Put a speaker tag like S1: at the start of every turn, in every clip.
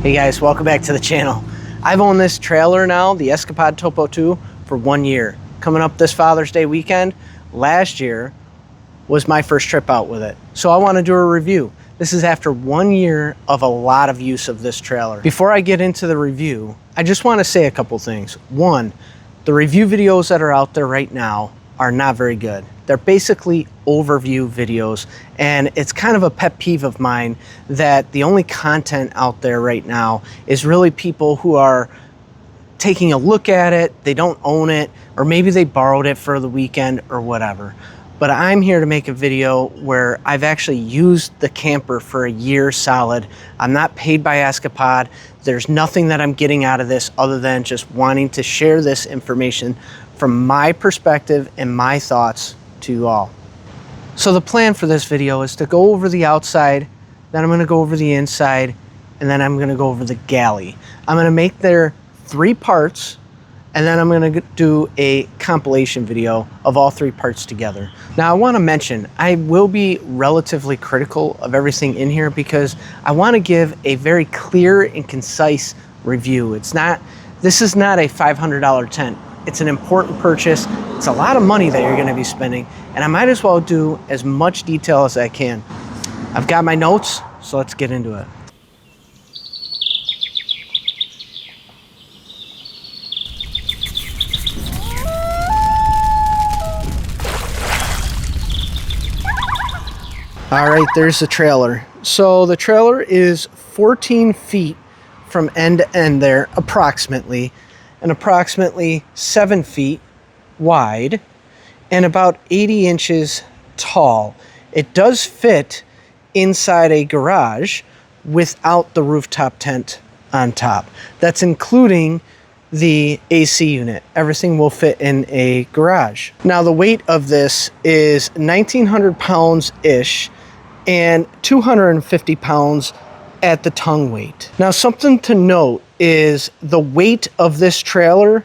S1: Hey guys, welcome back to the channel. I've owned this trailer now, the Escapod TOPO 2, for 1 year. Coming up this Father's Day weekend, last year was my first trip out with it. So I want to do a review. This is after 1 year of a lot of use of this trailer. Before I get into the review, I just want to say a couple things. One, the review videos that are out there right now are not very good. They're basically overview videos, and it's kind of a pet peeve of mine that the only content out there right now is really people who are taking a look at it, they don't own it, or maybe they borrowed it for the weekend or whatever. But I'm here to make a video where I've actually used the camper for 1 year solid. I'm not paid by Escapod. There's nothing that I'm getting out of this other than just wanting to share this information from my perspective and my thoughts to you all. So the plan for this video is to go over the outside, then I'm gonna go over the inside, and then I'm gonna go over the galley. I'm gonna make there 3 parts, and then I'm gonna do a compilation video of all 3 parts together. Now I wanna mention, I will be relatively critical of everything in here because I wanna give a very clear and concise review. This is not a $500 tent. It's an important purchase. It's a lot of money that you're gonna be spending, and I might as well do as much detail as I can. I've got my notes, so let's get into it. All right, there's the trailer. So the trailer is 14 feet from end to end there, approximately, and approximately 7 feet wide and about 80 inches tall. It does fit inside a garage without the rooftop tent on top. That's including the AC unit. Everything will fit in a garage. Now the weight of this is 1,900 pounds-ish and 250 pounds at the tongue weight. Now something to note is the weight of this trailer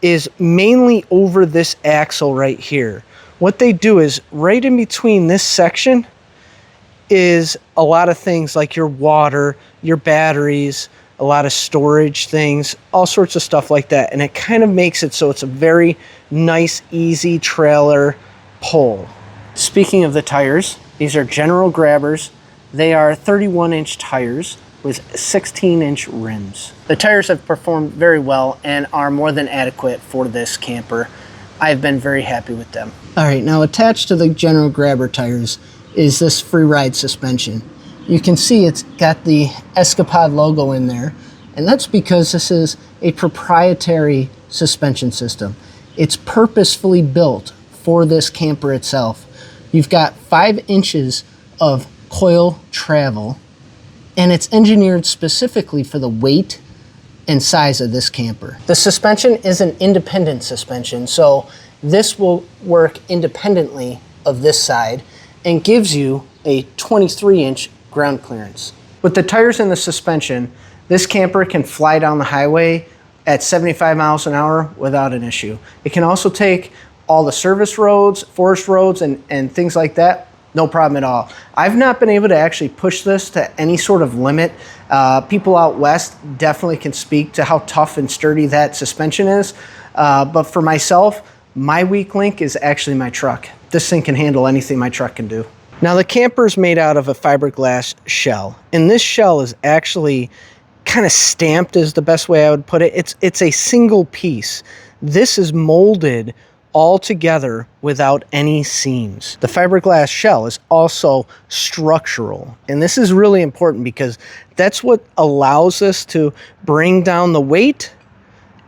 S1: is mainly over this axle right here. What they do is right in between this section is a lot of things like your water, your batteries, a lot of storage things, all sorts of stuff like that. And it kind of makes it so it's a very nice, easy trailer pull. Speaking of the tires, these are General Grabbers. They are 31-inch tires with 16-inch rims. The tires have performed very well and are more than adequate for this camper. I've been very happy with them. All right, now attached to the General Grabber tires is this free ride suspension. You can see it's got the Escapod logo in there, and that's because this is a proprietary suspension system. It's purposefully built for this camper itself. You've got 5 inches of coil travel, and it's engineered specifically for the weight and size of this camper. The suspension is an independent suspension, so this will work independently of this side and gives you a 23-inch ground clearance. With the tires and the suspension, this camper can fly down the highway at 75 miles an hour without an issue. It can also take all the service roads, forest roads, and things like that. No problem at all. I've not been able to actually push this to any sort of limit. People out west definitely can speak to how tough and sturdy that suspension is. But for myself, my weak link is actually my truck. This thing can handle anything my truck can do. Now the camper is made out of a fiberglass shell, and this shell is actually kind of stamped is the best way I would put it. It's a single piece. This is molded all together without any seams. The fiberglass shell is also structural, and this is really important because that's what allows us to bring down the weight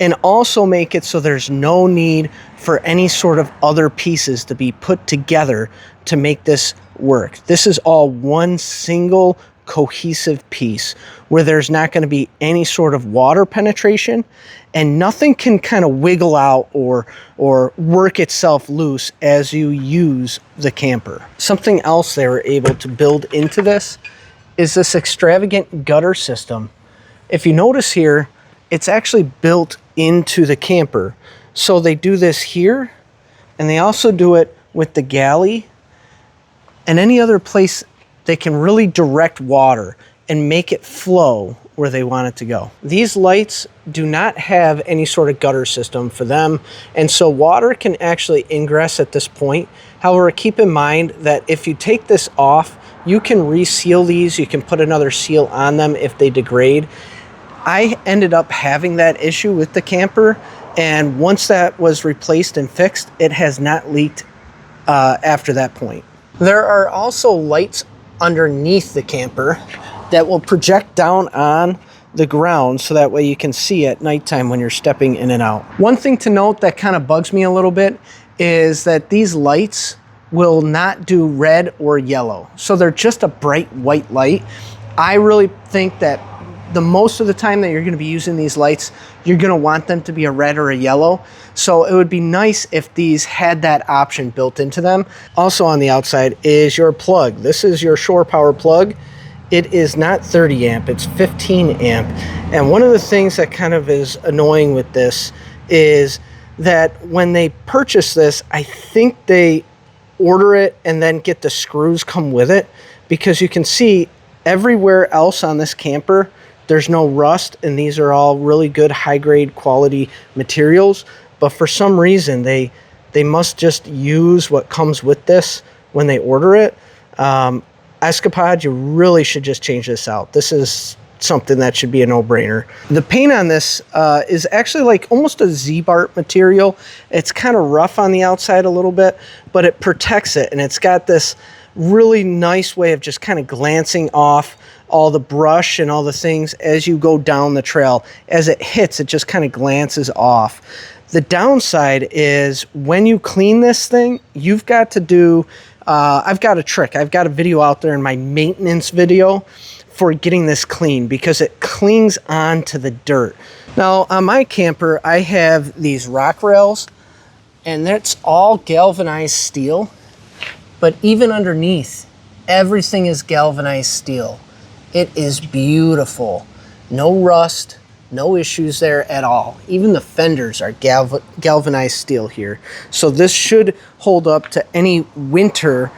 S1: and also make it so there's no need for any sort of other pieces to be put together to make this work. This is all one single cohesive piece where there's not going to be any sort of water penetration, and nothing can kind of wiggle out or work itself loose as you use the camper. Something else they were able to build into this is this extravagant gutter system. If you notice here, it's actually built into the camper. So they do this here, and they also do it with the galley and any other place they can really direct water and make it flow where they want it to go. These lights do not have any sort of gutter system for them, and so water can actually ingress at this point. However, keep in mind that if you take this off, you can reseal these. You can put another seal on them if they degrade. I ended up having that issue with the camper, and once that was replaced and fixed, it has not leaked after that point. There are also lights underneath the camper that will project down on the ground so that way you can see at nighttime when you're stepping in and out. One thing to note that kind of bugs me a little bit is that these lights will not do red or yellow. So they're just a bright white light. I really think that the most of the time that you're going to be using these lights, you're going to want them to be a red or a yellow. So it would be nice if these had that option built into them. Also on the outside is your plug. This is your shore power plug. It is not 30 amp, it's 15 amp. And one of the things that kind of is annoying with this is that when they purchase this, I think they order it and then get the screws come with it, because you can see everywhere else on this camper, there's no rust, and these are all really good high-grade quality materials. But for some reason, they must just use what comes with this when they order it. Escapod, you really should just change this out. This is something that should be a no-brainer. The paint on this is actually like almost a Z-Bart material. It's kind of rough on the outside a little bit, but it protects it, and it's got this really nice way of just kind of glancing off all the brush and all the things as you go down the trail. As it hits, it just kind of glances off. The downside is when you clean this thing, you've got to do, I've got a trick. I've got a video out there in my maintenance video for getting this clean, because it clings on to the dirt. Now on my camper, I have these rock rails, and that's all galvanized steel, but even underneath, everything is galvanized steel. It is beautiful. No rust, no issues there at all. Even the fenders are galvanized steel here. So this should hold up to any winter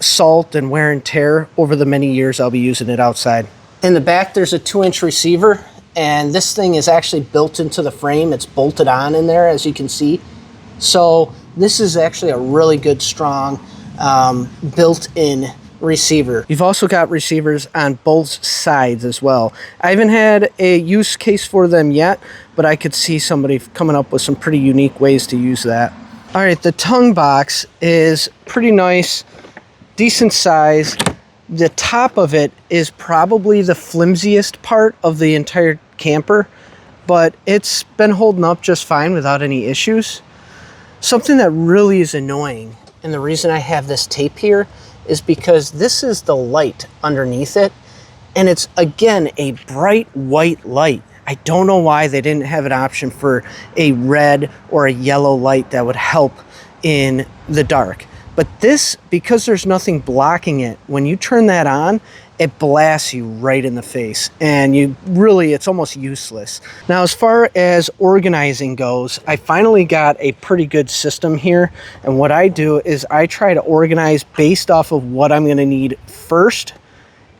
S1: salt and wear and tear over the many years I'll be using it outside. In the back, there's a 2-inch receiver, and this thing is actually built into the frame. It's bolted on in there, as you can see. So this is actually a really good, strong, built-in receiver. You've also got receivers on both sides as well. I haven't had a use case for them yet, but I could see somebody coming up with some pretty unique ways to use that. All right, the tongue box is pretty nice, decent size. The top of it is probably the flimsiest part of the entire camper, but it's been holding up just fine without any issues. Something that really is annoying, and the reason I have this tape here, is because this is the light underneath it, and it's, again, a bright white light. I don't know why they didn't have an option for a red or a yellow light that would help in the dark. But this, because there's nothing blocking it, when you turn that on, it blasts you right in the face, and it's almost useless. Now, as far as organizing goes, I finally got a pretty good system here, and what I do is I try to organize based off of what I'm going to need first,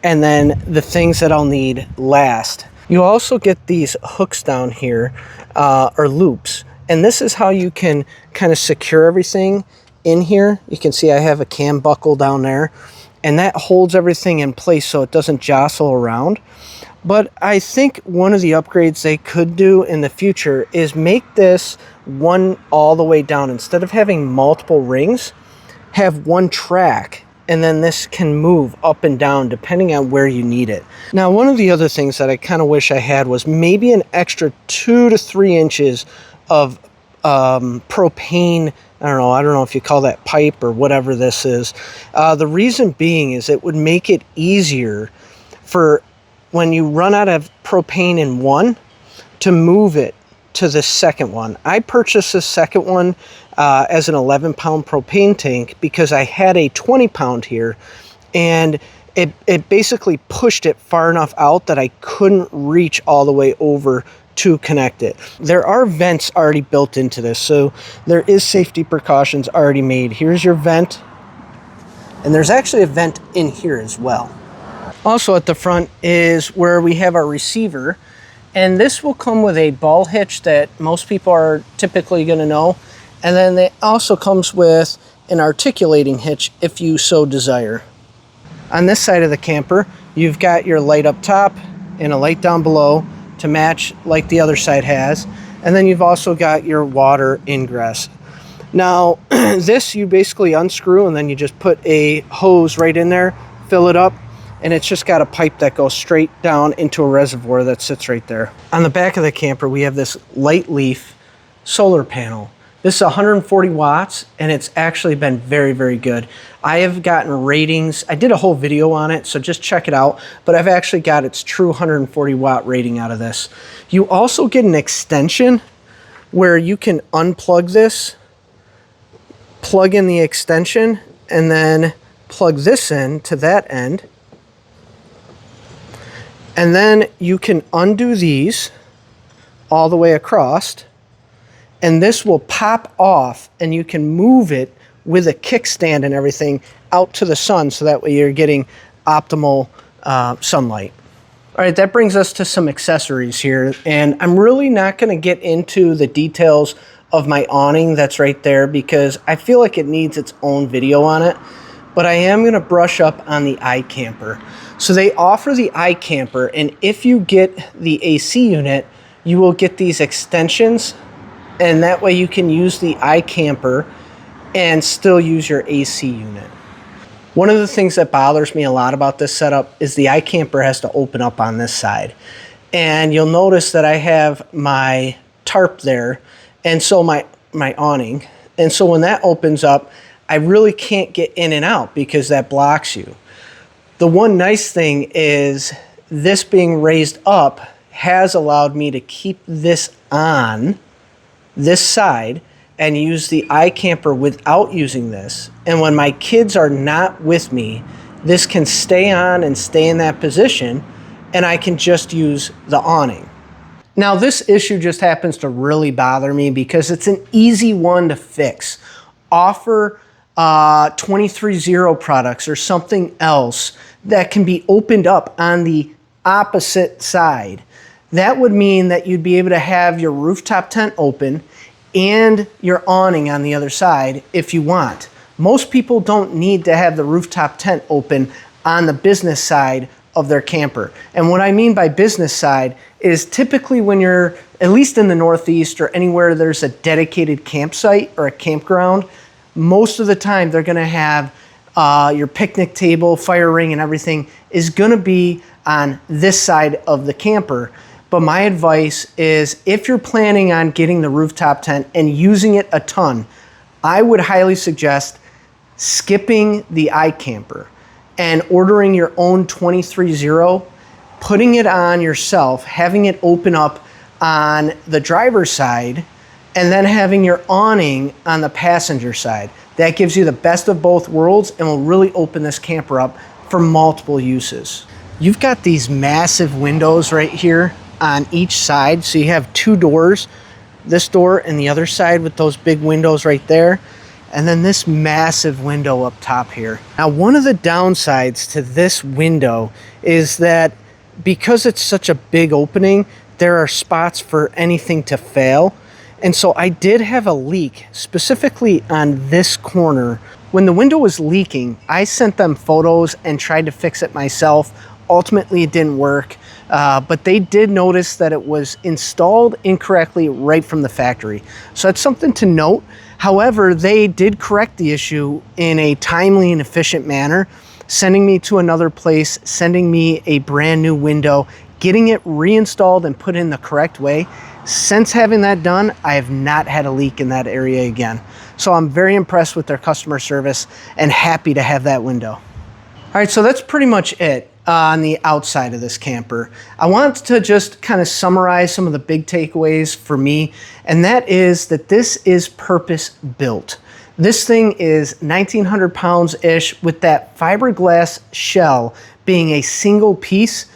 S1: and then the things that I'll need last. You also get these hooks down here, or loops, and this is how you can kind of secure everything in here. You can see I have a cam buckle down there, and that holds everything in place so it doesn't jostle around. But I think one of the upgrades they could do in the future is make this one all the way down. Instead of having multiple rings, have one track, and then this can move up and down depending on where you need it. Now, one of the other things that I kind of wish I had was maybe an extra 2 to 3 inches of propane, I don't know if you call that pipe or whatever this is. The reason being is it would make it easier for when you run out of propane in one to move it to the second one. I purchased the second one as an 11-pound propane tank because I had a 20-pound here, and it basically pushed it far enough out that I couldn't reach all the way over to connect it. There are vents already built into this, so there is safety precautions already made. Here's your vent, and there's actually a vent in here as well. Also at the front is where we have our receiver, and this will come with a ball hitch that most people are typically going to know, and then it also comes with an articulating hitch if you so desire. On this side of the camper, you've got your light up top and a light down below to match like the other side has, and then you've also got your water ingress. Now this you basically unscrew and then you just put a hose right in there, fill it up, and it's just got a pipe that goes straight down into a reservoir that sits right there. On the back of the camper we have this light leaf solar panel. This is 140 watts and it's actually been very, very good. I have gotten ratings, I did a whole video on it, so just check it out, but I've actually got its true 140 watt rating out of this. You also get an extension where you can unplug this, plug in the extension, and then plug this in to that end. And then you can undo these all the way across, and this will pop off and you can move it with a kickstand and everything out to the sun, so that way you're getting optimal sunlight. All right, that brings us to some accessories here, and I'm really not going to get into the details of my awning that's right there because I feel like it needs its own video on it, but I am going to brush up on the iCamper. So they offer the iCamper, and if you get the AC unit, you will get these extensions, and that way you can use the iCamper and still use your AC unit. One of the things that bothers me a lot about this setup is the iCamper has to open up on this side. And you'll notice that I have my tarp there, and so my awning. And so when that opens up, I really can't get in and out because that blocks you. The one nice thing is this being raised up has allowed me to keep this on this side and use the iCamper without using this. And when my kids are not with me, this can stay on and stay in that position, and I can just use the awning. Now this issue just happens to really bother me because it's an easy one to fix. Offer 230 products or something else that can be opened up on the opposite side. That would mean that you'd be able to have your rooftop tent open and your awning on the other side if you want. Most people don't need to have the rooftop tent open on the business side of their camper. And what I mean by business side is typically when you're, at least in the Northeast or anywhere there's a dedicated campsite or a campground, most of the time they're gonna have your picnic table, fire ring, and everything is gonna be on this side of the camper. But my advice is if you're planning on getting the rooftop tent and using it a ton, I would highly suggest skipping the iCamper and ordering your own 230, putting it on yourself, having it open up on the driver's side, and then having your awning on the passenger side. That gives you the best of both worlds and will really open this camper up for multiple uses. You've got these massive windows right here on each side. So you have two doors, this door and the other side with those big windows right there. And then this massive window up top here. Now, one of the downsides to this window is that because it's such a big opening, there are spots for anything to fail. And so I did have a leak specifically on this corner. When the window was leaking, I sent them photos and tried to fix it myself. Ultimately, it didn't work, but they did notice that it was installed incorrectly right from the factory. So that's something to note. However, they did correct the issue in a timely and efficient manner, sending me to another place, sending me a brand new window, getting it reinstalled and put in the correct way. Since having that done, I have not had a leak in that area again. So I'm very impressed with their customer service and happy to have that window. All right, so that's pretty much it on the outside of this camper. I want to just kind of summarize some of the big takeaways for me, and that is that this is purpose built. This thing is 1,900 pounds-ish with that fiberglass shell being a single piece.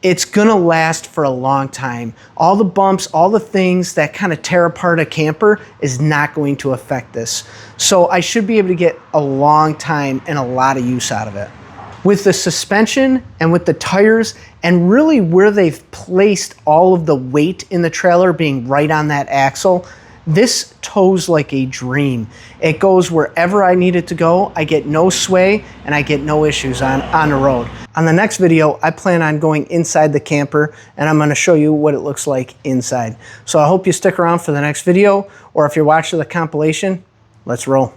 S1: It's gonna last for a long time. All the bumps, all the things that kind of tear apart a camper is not going to affect this. So I should be able to get a long time and a lot of use out of it. With the suspension and with the tires and really where they've placed all of the weight in the trailer being right on that axle, this tows like a dream. It goes wherever I need it to go. I get no sway and I get no issues on the road. On the next video, I plan on going inside the camper and I'm gonna show you what it looks like inside. So I hope you stick around for the next video, or if you're watching the compilation, let's roll.